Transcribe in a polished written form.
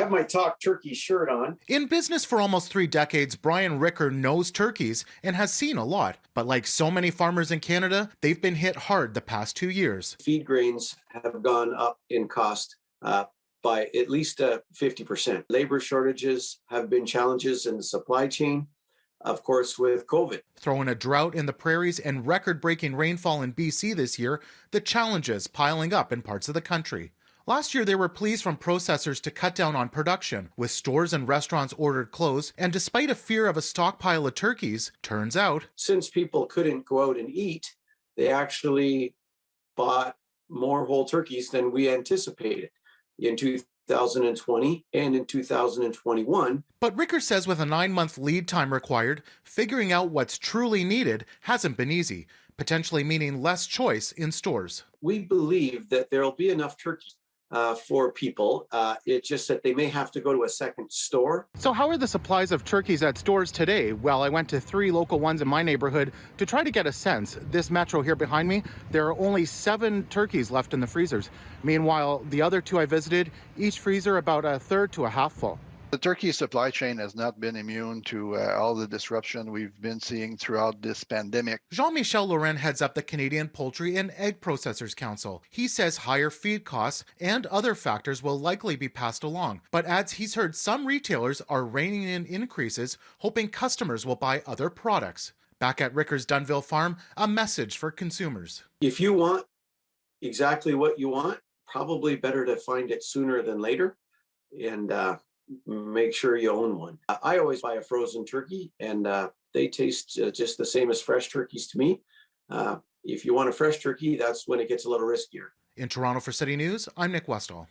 have my Talk Turkey shirt on. In business for almost 3 decades, Brian Ricker knows turkeys and has seen a lot. But like so many farmers in Canada, they've been hit hard the past 2 years. Feed grains have gone up in cost by at least 50%. Labor shortages have been challenges in the supply chain, of course, with COVID. Throw in a drought in the prairies and record-breaking rainfall in BC this year, the challenges piling up in parts of the country. Last year, there were pleas from processors to cut down on production, with stores and restaurants ordered closed, and despite a fear of a stockpile of turkeys, turns out, since people couldn't go out and eat, they actually bought more whole turkeys than we anticipated in 2020 and in 2021. But Ricker says with a 9-month lead time required, figuring out what's truly needed hasn't been easy, potentially meaning less choice in stores. We believe that there'll be enough turkeys for people. It's just that they may have to go to a second store. So how are the supplies of turkeys at stores today? Well, I went to 3 local ones in my neighborhood to try to get a sense. This metro here behind me, there are only 7 turkeys left in the freezers. Meanwhile, the other 2 I visited, each freezer about a third to a half full. The turkey supply chain has not been immune to all the disruption we've been seeing throughout this pandemic. Jean-Michel Laurent heads up the Canadian Poultry and Egg Processors Council. He says higher feed costs and other factors will likely be passed along, but adds he's heard some retailers are reining in increases, hoping customers will buy other products. Back at Ricker's Dunville farm, a message for consumers. If you want exactly what you want, probably better to find it sooner than later, and make sure you own one. I always buy a frozen turkey, and they taste just the same as fresh turkeys to me. If you want a fresh turkey, that's when it gets a little riskier. In Toronto for City News, I'm Nick Westoll.